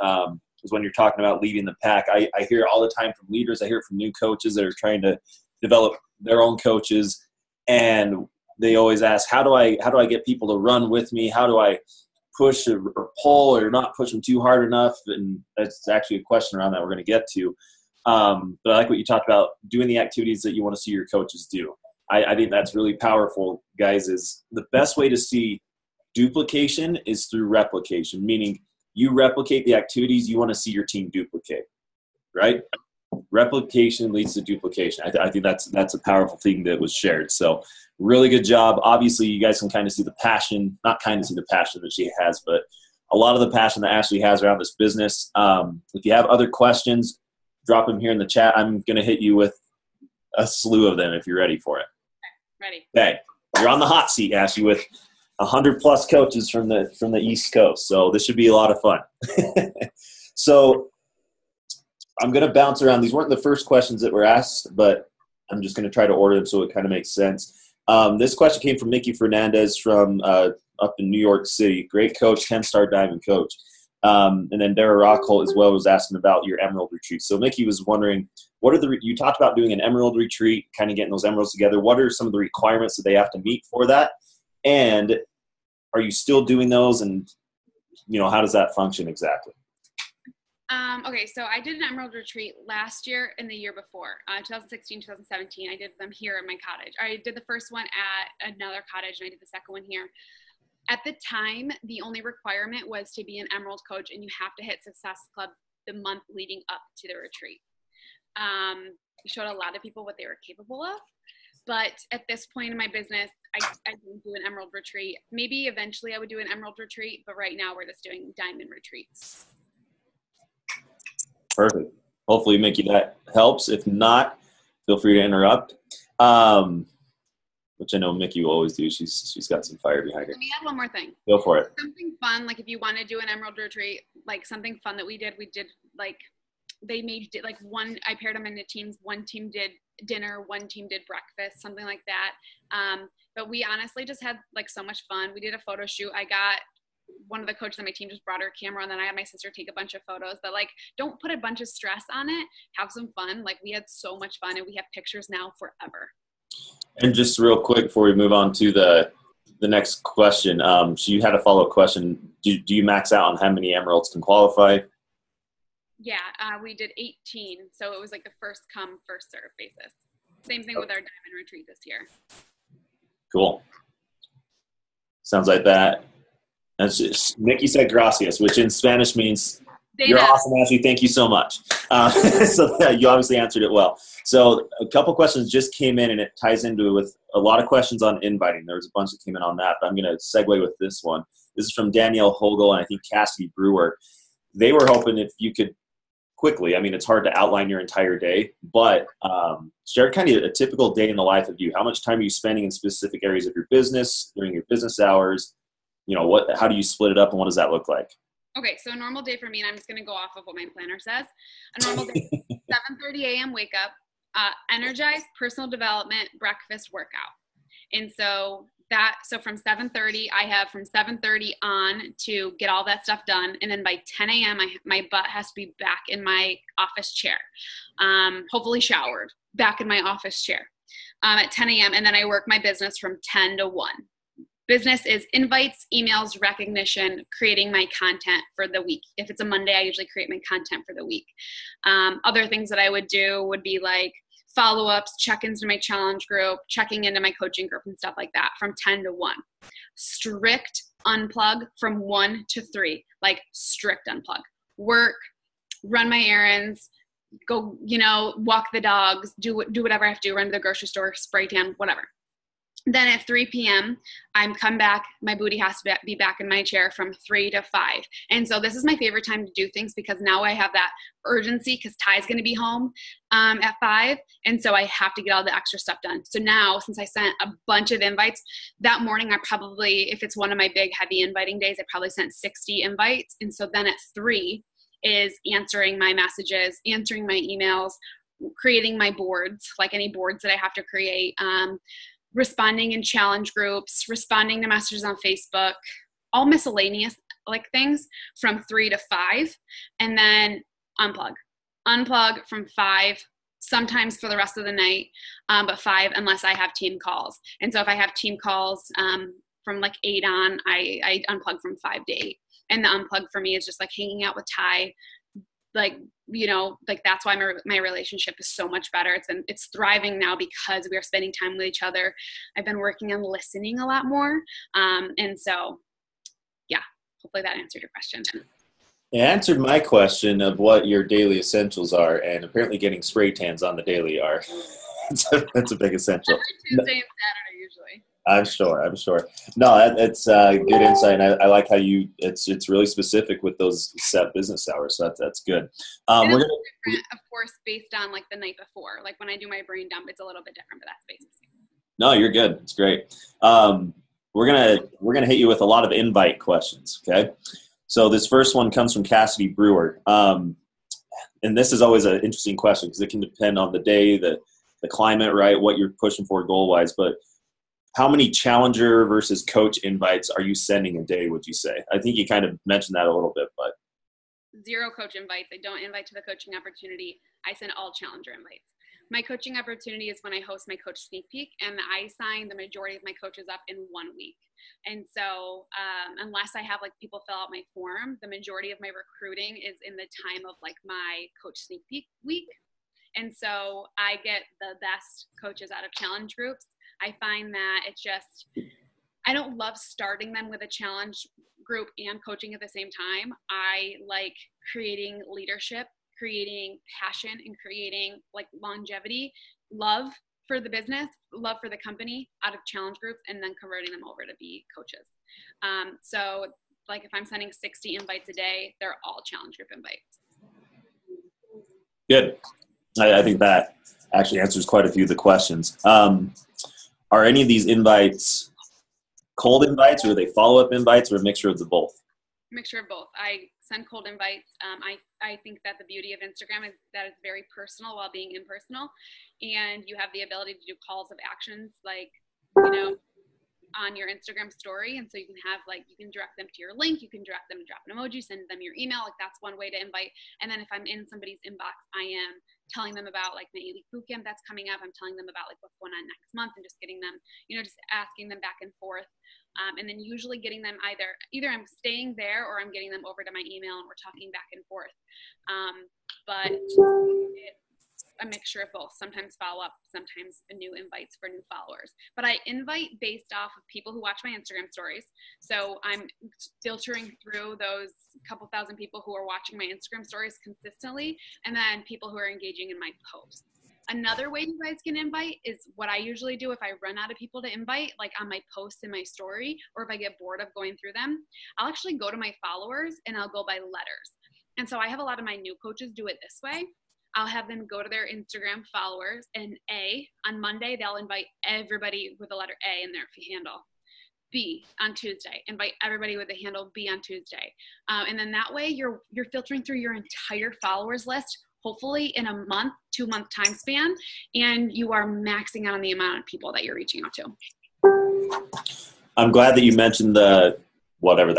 is when you're talking about leading the pack. I hear it all the time from leaders. I hear it from new coaches that are trying to develop their own coaches, and they always ask, how do I get people to run with me? How do I push or pull or not push them too hard enough? And that's actually a question around that we're going to get to. But I like what you talked about, doing the activities that you want to see your coaches do. I think that's really powerful, guys. Is the best way to see duplication is through replication, meaning you replicate the activities you want to see your team duplicate, right? Replication leads to duplication. I think that's a powerful thing that was shared. So really good job. Obviously, you guys can kind of see the passion, not kind of see the passion that she has, but a lot of the passion that Ashley has around this business. If you have other questions, drop them here in the chat. I'm going to hit you with a slew of them if you're ready for it. Ready. Okay. You're on the hot seat, Ashley, with 100+ coaches from the East Coast. So this should be a lot of fun. So I'm going to bounce around. These weren't the first questions that were asked, but I'm just going to try to order them so it kind of makes sense. This question came from Mickey Fernandez from up in New York City. Great coach, 10-star diamond coach. And then Dara Rockholt as well was asking about your Emerald retreat. So Mickey was wondering, you talked about doing an Emerald retreat, kind of getting those emeralds together. What are some of the requirements that they have to meet for that? And are you still doing those? And, how does that function exactly? Okay, so I did an Emerald retreat last year and the year before, 2016, 2017. I did them here in my cottage. I did the first one at another cottage, and I did the second one here. At the time, the only requirement was to be an Emerald coach, and you have to hit Success Club the month leading up to the retreat. It showed a lot of people what they were capable of. But at this point in my business, I didn't do an Emerald retreat. Maybe eventually I would do an Emerald retreat, but right now we're just doing diamond retreats. Perfect. Hopefully, Mickey, that helps. If not, feel free to interrupt. Which I know Mickey will always do. She's got some fire behind her. Let me add one more thing. Go for it. Something fun, like if you want to do an Emerald retreat, like something fun that we did like they made like I paired them into teams. One team did dinner, one team did breakfast, something like that. But we honestly just had like so much fun. We did a photo shoot. I got one of the coaches on my team just brought her camera, and then I had my sister take a bunch of photos. But like, don't put a bunch of stress on it. Have some fun. Like, we had so much fun, and we have pictures now forever. And just real quick before we move on to the next question, so you had a follow-up question. Do you max out on how many emeralds can qualify? Yeah, we did 18, so it was like the first come, first serve basis. Same thing with our diamond retreat this year. Cool. Sounds like that. That's just, Mickey said gracias, which in Spanish means you're awesome, Ashley. Thank you so much. So yeah, you obviously answered it well. So a couple questions just came in, and it ties into it with a lot of questions on inviting. There was a bunch that came in on that, but I'm going to segue with this one. This is from Danielle Hogel and I think Cassidy Brewer. They were hoping if you could quickly, I mean, it's hard to outline your entire day, but share kind of a typical day in the life of you. How much time are you spending in specific areas of your business during your business hours? How do you split it up, and what does that look like? Okay, so a normal day for me, and I'm just going to go off of what my planner says. A normal day, 7:30 a.m. wake up, energize, personal development, breakfast, workout. And so from 7:30, I have from 7:30 on to get all that stuff done. And then by 10 a.m., my butt has to be back in my office chair, hopefully showered, back in my office chair at 10 a.m. And then I work my business from 10 to 1. Business is invites, emails, recognition, creating my content for the week. If it's a Monday, I usually create my content for the week. Other things that I would do would be like follow-ups, check-ins to my challenge group, checking into my coaching group and stuff like that from 10 to 1. Strict unplug from 1 to 3, like strict unplug. Work, run my errands, go, walk the dogs, do whatever I have to do, run to the grocery store, spray tan, whatever. Then at 3 p.m., I'm come back. My booty has to be back in my chair from 3 to 5. And so this is my favorite time to do things because now I have that urgency because Ty's going to be home at 5. And so I have to get all the extra stuff done. So now, since I sent a bunch of invites, that morning I probably, if it's one of my big heavy inviting days, I probably sent 60 invites. And so then at 3 is answering my messages, answering my emails, creating my boards, like any boards that I have to create, responding in challenge groups, responding to messages on Facebook, all miscellaneous like things from 3 to 5, and then unplug from 5, sometimes for the rest of the night, but 5 unless I have team calls. And so if I have team calls from like 8 on, I unplug from 5 to 8. And the unplug for me is just like hanging out with Ty, like that's why my relationship is so much better. It's thriving now because we are spending time with each other. I've been working on listening a lot more. And so, yeah, hopefully that answered your question. It answered my question of what your daily essentials are, and apparently getting spray tans on the daily are. That's a big essential. Every Tuesday and Saturday usually. I'm sure. No, it's good insight, and I like how it's really specific with those set business hours. So that's good. We're gonna, different, of course, based on like the night before. Like when I do my brain dump, it's a little bit different, but that's basically. No, you're good. It's great. We're gonna hit you with a lot of invite questions. Okay, so this first one comes from Cassidy Brewer, and this is always an interesting question because it can depend on the day, the climate, right? What you're pushing for goal wise, but how many challenger versus coach invites are you sending a day, would you say? I think you kind of mentioned that a little bit, but. 0 coach invites. I don't invite to the coaching opportunity. I send all challenger invites. My coaching opportunity is when I host my coach sneak peek, and I sign the majority of my coaches up in 1 week. And so unless I have like people fill out my form, the majority of my recruiting is in the time of like my coach sneak peek week. And so I get the best coaches out of challenge groups. I find that I don't love starting them with a challenge group and coaching at the same time. I like creating leadership, creating passion, and creating like longevity, love for the business, love for the company out of challenge groups, and then converting them over to be coaches. So like if I'm sending 60 invites a day, they're all challenge group invites. Good. I think that actually answers quite a few of the questions. Are any of these invites cold invites, or are they follow-up invites, or a mixture of the both? Mixture of both. I send cold invites. I think that the beauty of Instagram is that it's very personal while being impersonal, and you have the ability to do calls of actions like, on your Instagram story. And so you can have you can direct them to your link, you can direct them to drop an emoji, send them your email. Like that's one way to invite. And then if I'm in somebody's inbox, I am telling them about like my 8-week bootcamp that's coming up. I'm telling them about like what's going on next month and just getting them, just asking them back and forth. And then usually getting them either I'm staying there or I'm getting them over to my email and we're talking back and forth. But it's a mixture of both, sometimes follow up, sometimes new invites for new followers. But I invite based off of people who watch my Instagram stories. So I'm filtering through those couple thousand people who are watching my Instagram stories consistently, and then people who are engaging in my posts. Another way you guys can invite is what I usually do if I run out of people to invite, like on my posts in my story, or if I get bored of going through them, I'll actually go to my followers and I'll go by letters. And so I have a lot of my new coaches do it this way. I'll have them go to their Instagram followers and on Monday, they'll invite everybody with the letter A in their handle. B on Tuesday. Invite everybody with the handle B on Tuesday. And then that way you're filtering through your entire followers list, hopefully in a month, 2-month time span, and you are maxing out on the amount of people that you're reaching out to. I'm glad that you mentioned the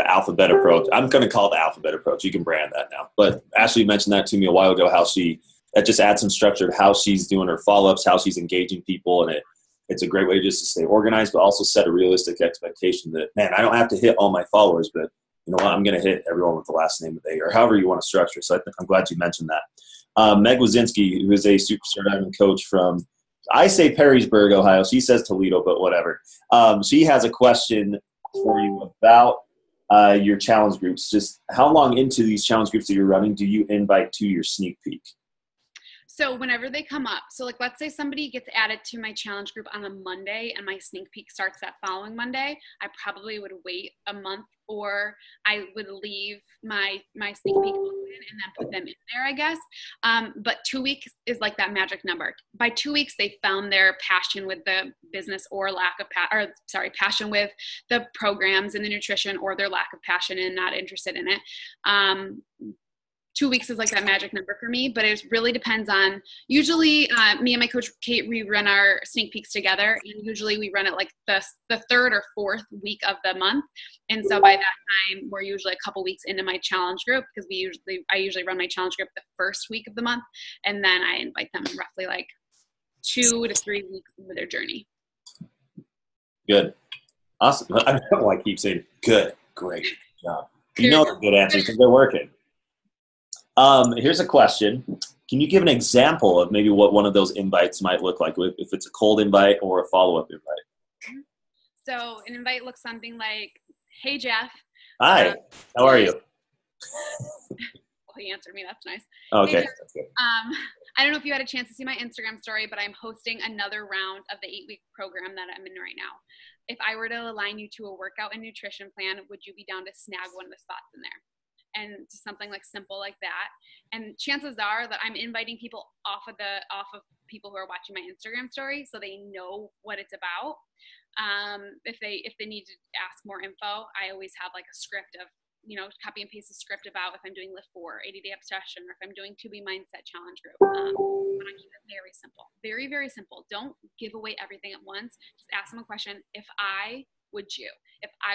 alphabet approach. I'm going to call it the alphabet approach. You can brand that now. But Ashley mentioned that to me a while ago, that just adds some structure to how she's doing her follow-ups, how she's engaging people, and it's a great way just to stay organized, but also set a realistic expectation that, man, I don't have to hit all my followers, but you know what, I'm going to hit everyone with the last name of the day, or however you want to structure. So I'm glad you mentioned that. Meg Wazinski, who is a superstar diving coach from, I say Perrysburg, Ohio. She says Toledo, but whatever. She has a question for you about your challenge groups. Just how long into these challenge groups that you're running do you invite to your sneak peek? So whenever they come up, so like let's say somebody gets added to my challenge group on a Monday and my sneak peek starts that following Monday, I probably would wait a month, or I would leave my sneak peek open and then put them in there, I guess. But 2 weeks is like that magic number. By 2 weeks, they found their passion with the business or passion with the programs and the nutrition, or their lack of passion and not interested in it. 2 weeks is like that magic number for me, but it really depends on, usually me and my coach Kate, we run our sneak peeks together, and usually we run it like the third or fourth week of the month. And so by that time, we're usually a couple weeks into my challenge group, because I usually run my challenge group the first week of the month, and then I invite them roughly like 2 to 3 weeks into their journey. Good. Awesome. I don't know why I keep saying good, great job. You know they're good answers because they're working. Here's a question. Can you give an example of maybe what one of those invites might look like, if it's a cold invite or a follow-up invite? So an invite looks something like, hey, Jeff. Hi, how are you? Well, he answered me. That's nice. Okay. Hey, Jeff, I don't know if you had a chance to see my Instagram story, but I'm hosting another round of the 8-week program that I'm in right now. If I were to align you to a workout and nutrition plan, would you be down to snag one of the spots in there? And just something like simple like that. And chances are that I'm inviting people off of people who are watching my Instagram story, so they know what it's about. If they need to ask more info, I always have like a script of, copy and paste a script about if I'm doing Lift 4, 80-day obsession, or if I'm doing 2B Mindset Challenge Group. But I keep it very simple. Very, very simple. Don't give away everything at once. Just ask them a question. If I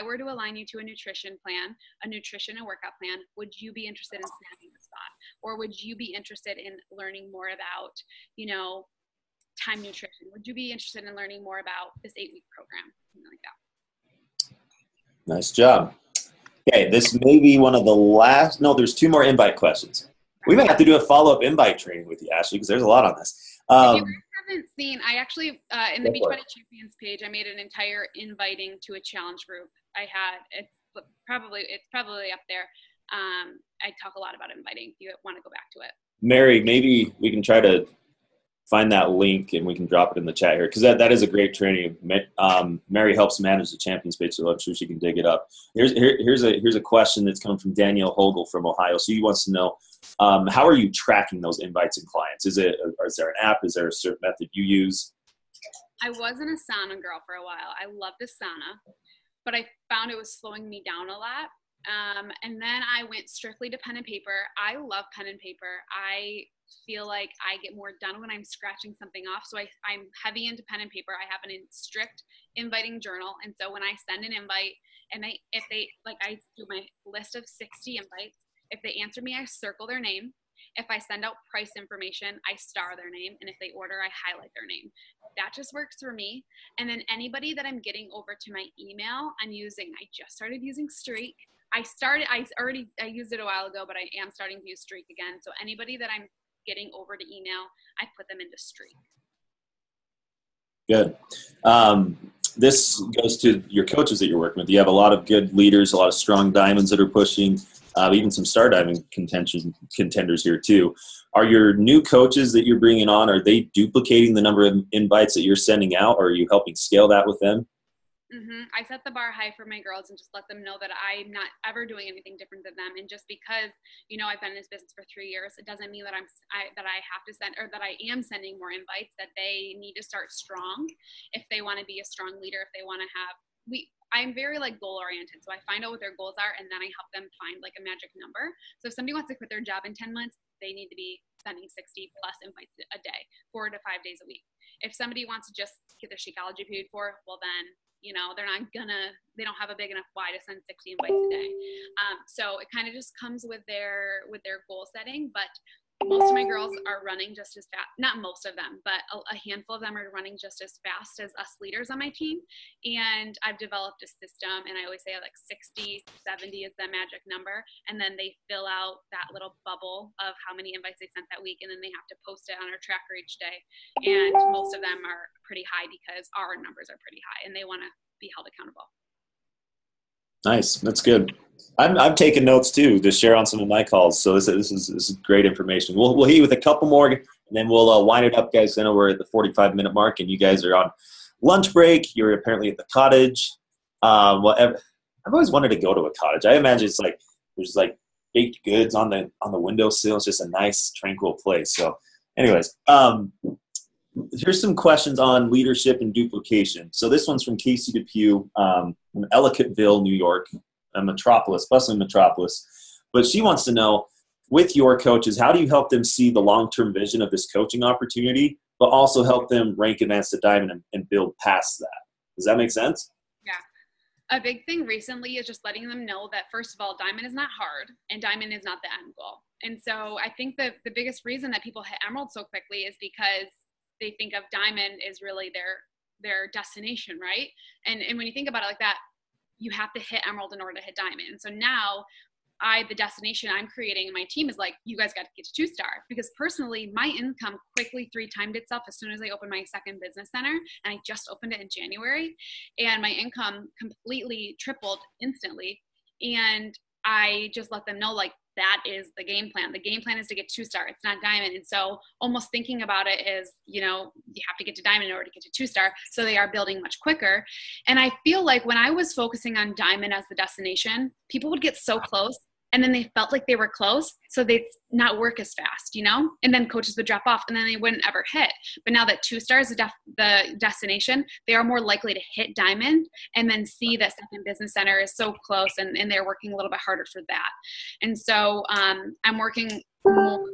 were to align you to a nutrition plan, a nutrition and workout plan, would you be interested in snagging the spot? Or would you be interested in learning more about, time nutrition? Would you be interested in learning more about this 8-week program? Something like that. Nice job. Okay, this may be one of the last. No, there's 2 more invite questions. We may have to do a follow-up invite training with you, Ashley, because there's a lot on this. If you guys haven't seen, I actually, in the Beachbody Champions page, I made an entire inviting to a challenge group. It's probably up there. I talk a lot about inviting if you want to go back to it. Mary, maybe we can try to find that link and we can drop it in the chat here, because that is a great training. Mary helps manage the Champions page, so I'm sure she can dig it up. Here's a question that's coming from Danielle Hogel from Ohio. She wants to know, how are you tracking those invites and clients? Is there an app? Is there a certain method you use? I wasn't a sauna girl for a while. I loved the sauna, but I found it was slowing me down a lot. And then I went strictly to pen and paper. I love pen and paper. I feel like I get more done when I'm scratching something off. So I'm heavy into pen and paper. I have a strict inviting journal. And so when I send an invite, and I do my list of 60 invites. If they answer me, I circle their name. If I send out price information, I star their name. And if they order, I highlight their name. That just works for me. And then anybody that I'm getting over to my email, I just started using Streak. I used it a while ago, but I am starting to use Streak again. So anybody that I'm getting over to email, I put them into Streak. Good. This goes to your coaches that you're working with. You have a lot of good leaders, a lot of strong diamonds that are pushing, even some star diving contenders here too. Are your new coaches that you're bringing on, are they duplicating the number of invites that you're sending out, or are you helping scale that with them? Mm-hmm. I set the bar high for my girls and just let them know that I'm not ever doing anything different than them. And just because, I've been in this business for 3 years, it doesn't mean that I have to send, or that I am sending more invites, that they need to start strong if they want to be a strong leader, if they want to have, I'm very like goal oriented. So I find out what their goals are and then I help them find like a magic number. So if somebody wants to quit their job in 10 months, they need to be sending 60 plus invites a day, 4 to 5 days a week. If somebody wants to just get their Shakeology paid for, well then, you know, they don't have a big enough why to send 60 invites a day. So it kind of just comes with their goal setting, but most of my girls are running just as fast, not most of them, but a handful of them are running just as fast as us leaders on my team. And I've developed a system, and I always say like 60, 70 is the magic number. And then they fill out that little bubble of how many invites they sent that week. And then they have to post it on our tracker each day. And most of them are pretty high because our numbers are pretty high and they want to be held accountable. Nice. That's good. I'm taking notes too to share on some of my calls. So this is great information. We'll hit you with a couple more, and then we'll wind it up, guys. I know we're at the 45-minute mark, and you guys are on lunch break. You're apparently at the cottage. I've always wanted to go to a cottage. I imagine it's like there's like baked goods on the windowsill. It's just a nice, tranquil place. So, anyways, here's some questions on leadership and duplication. So this one's from Casey Depew from Ellicottville, New York, a metropolis, bustling metropolis. But she wants to know, with your coaches, how do you help them see the long-term vision of this coaching opportunity, but also help them rank advanced to diamond and build past that? Does that make sense? Yeah. A big thing recently is just letting them know that, first of all, diamond is not hard and diamond is not the end goal. And so I think that the biggest reason that people hit emerald so quickly is because they think of diamond is really their destination, right? And when you think about it like that, you have to hit emerald in order to hit diamond. And so now the destination I'm creating in my team is like, you guys got to get to 2-star, because personally, my income quickly 3-timed itself as soon as I opened my second business center. And I just opened it in January, and my income completely tripled instantly. And I just let them know, like, that is the game plan. The game plan is to get 2-star. It's not diamond. And so almost thinking about it is, you know, you have to get to diamond in order to get to 2-star. So they are building much quicker. And I feel like when I was focusing on diamond as the destination, people would get so close and then they felt like they were close, so they'd not work as fast, you know? And then coaches would drop off and then they wouldn't ever hit. But now that 2-star is the destination, they are more likely to hit diamond and then see that second business center is so close, and they're working a little bit harder for that. And so I'm working more with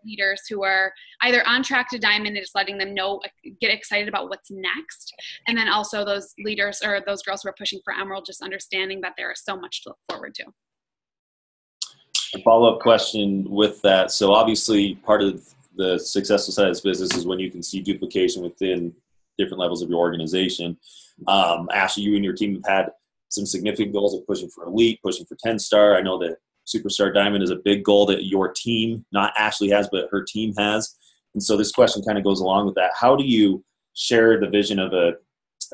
leaders who are either on track to diamond and just letting them know, get excited about what's next. And then also those leaders or those girls who are pushing for emerald, just understanding that there is so much to look forward to. A follow-up question with that. So obviously part of the successful side of this business is when you can see duplication within different levels of your organization. Ashley, you and your team have had some significant goals of pushing for elite, pushing for 10-star. I know that Superstar Diamond is a big goal that your team, not Ashley has, but her team has. And so this question kind of goes along with that. How do you share the vision of a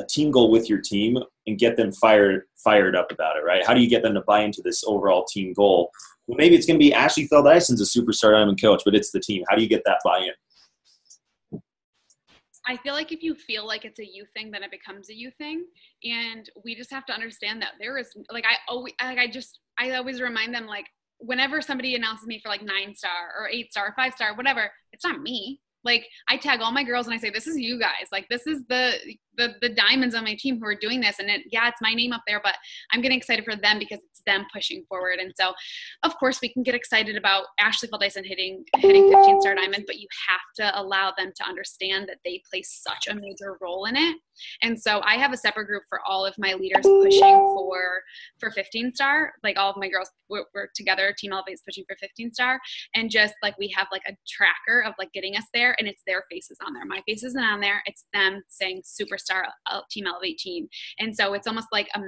team goal with your team and get them fired up about it, right? How do you get them to buy into this overall team goal? Well, maybe it's going to be Ashley Feldeisen's a Superstar Diamond coach, but it's the team. How do you get that buy-in? I feel like if you feel like it's a you thing, then it becomes a you thing. And we just have to understand that there is, like, I always remind them, like, whenever somebody announces me for like 9-star or 8-star, 5-star, whatever, it's not me. Like, I tag all my girls and I say, this is you guys. Like, this is the diamonds on my team who are doing this. And it's my name up there, but I'm getting excited for them because it's them pushing forward. And so, of course, we can get excited about Ashley Feldeisen hitting 15-star diamond, but you have to allow them to understand that they play such a major role in it. And so I have a separate group for all of my leaders pushing for 15-star. Like, all of my girls, we're together, Team Elevate is pushing for 15-star. And just like, we have like a tracker of like getting us there, and it's their faces on there. My face isn't on there. It's them saying Superstar Team Elevate team. And so it's almost like a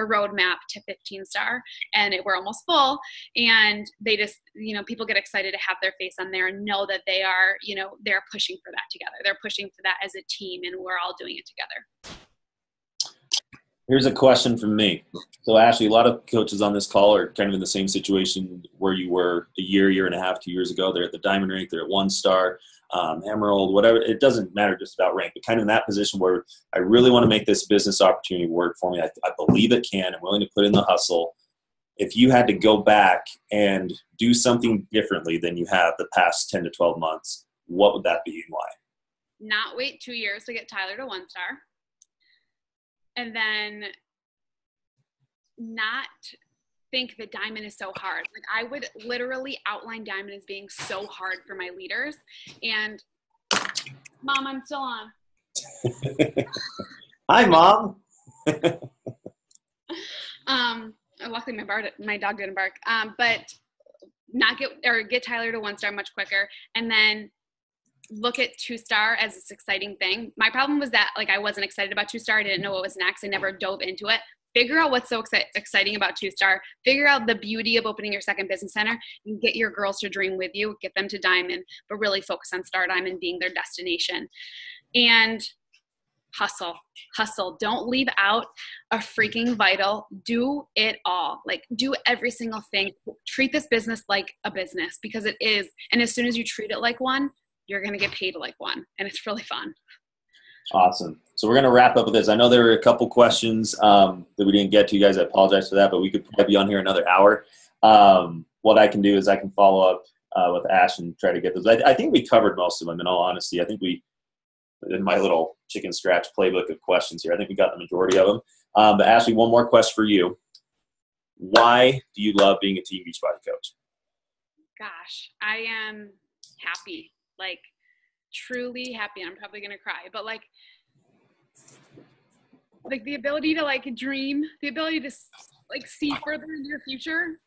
roadmap to 15-star, and we're almost full. And they just, people get excited to have their face on there and know that they are, they're pushing for that together. They're pushing for that as a team, and we're all doing it together. Here's a question from me. So Ashley, a lot of coaches on this call are kind of in the same situation where you were a year and a half, 2 years ago. They're at the diamond rank, they're at 1-star, emerald, whatever. It doesn't matter just about rank, but kind of in that position where I really want to make this business opportunity work for me. I believe it can. I'm willing to put in the hustle. If you had to go back and do something differently than you have the past 10 to 12 months, what would that be and why? Not wait 2 years to get Tyler to 1-star. And then not think that diamond is so hard. Like I would literally outline diamond as being so hard for my leaders. And Mom, I'm still on. Hi, Mom. Luckily my dog didn't bark. But get Tyler to 1-star much quicker, and then look at 2-star as this exciting thing. My problem was that like I wasn't excited about 2-star. I didn't know what was next. I never dove into it. Figure out what's so exciting about 2-star. Figure out the beauty of opening your second business center and get your girls to dream with you. Get them to diamond, but really focus on star diamond being their destination. And hustle. Don't leave out a freaking vital. Do it all. Like do every single thing. Treat this business like a business because it is. And as soon as you treat it like one, you're going to get paid like one. And it's really fun. Awesome. So we're going to wrap up with this. I know there were a couple questions that we didn't get to, you guys. I apologize for that, but we could probably be on here another hour. What I can do is I can follow up with Ash and try to get those. I think we covered most of them, in all honesty. I think in my little chicken scratch playbook of questions here, I think we got the majority of them. But Ashley, one more question for you. Why do you love being a team Beachbody coach? Gosh, I am happy. Like truly happy. I'm probably going to cry, but like the ability to like dream, the ability to like see further into your future,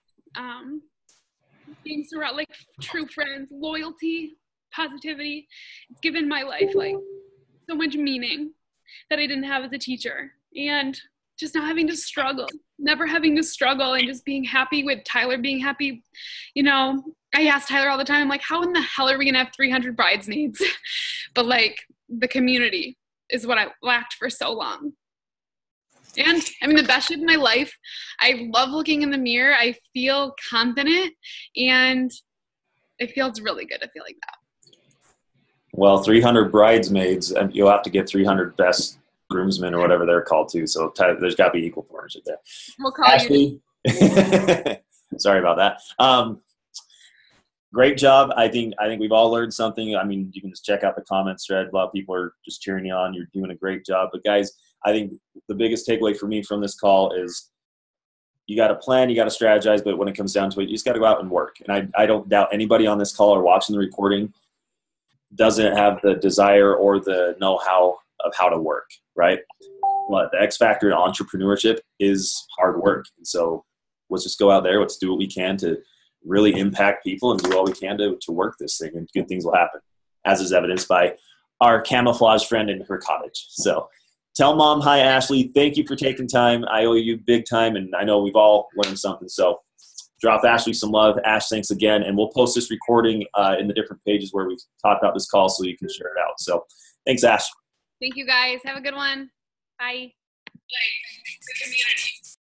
being surrounded like true friends, loyalty, positivity. It's given my life like so much meaning that I didn't have as a teacher, and just not having to struggle, never having to struggle, and just being happy with Tyler being happy. You know, I ask Tyler all the time, I'm like, how in the hell are we going to have 300 bridesmaids? But like the community is what I lacked for so long. And I mean, the best shape of my life. I love looking in the mirror. I feel confident, and it feels really good to feel like that. Well, 300 bridesmaids, and you'll have to get 300 best groomsmen or whatever they're called too. So there's got to be equal partnership there. We'll call Ashley, sorry about that. Great job. I think we've all learned something. I mean, you can just check out the comments thread. A lot of people are just cheering you on. You're doing a great job. But guys, I think the biggest takeaway for me from this call is you got to plan, you got to strategize, but when it comes down to it, you just got to go out and work. And I don't doubt anybody on this call or watching the recording doesn't have the desire or the know-how of how to work, right? But the X factor in entrepreneurship is hard work. And so let's just go out there. Let's do what we can to really impact people and do all we can to work this thing, and good things will happen, as is evidenced by our camouflage friend in her cottage. So tell Mom hi, Ashley. Thank you for taking time. I owe you big time, and I know we've all learned something. So drop Ashley some love. Ash, thanks again. And we'll post this recording in the different pages where we talked about this call so you can share it out. So thanks, Ash. Thank you, guys. Have a good one. Bye. The community.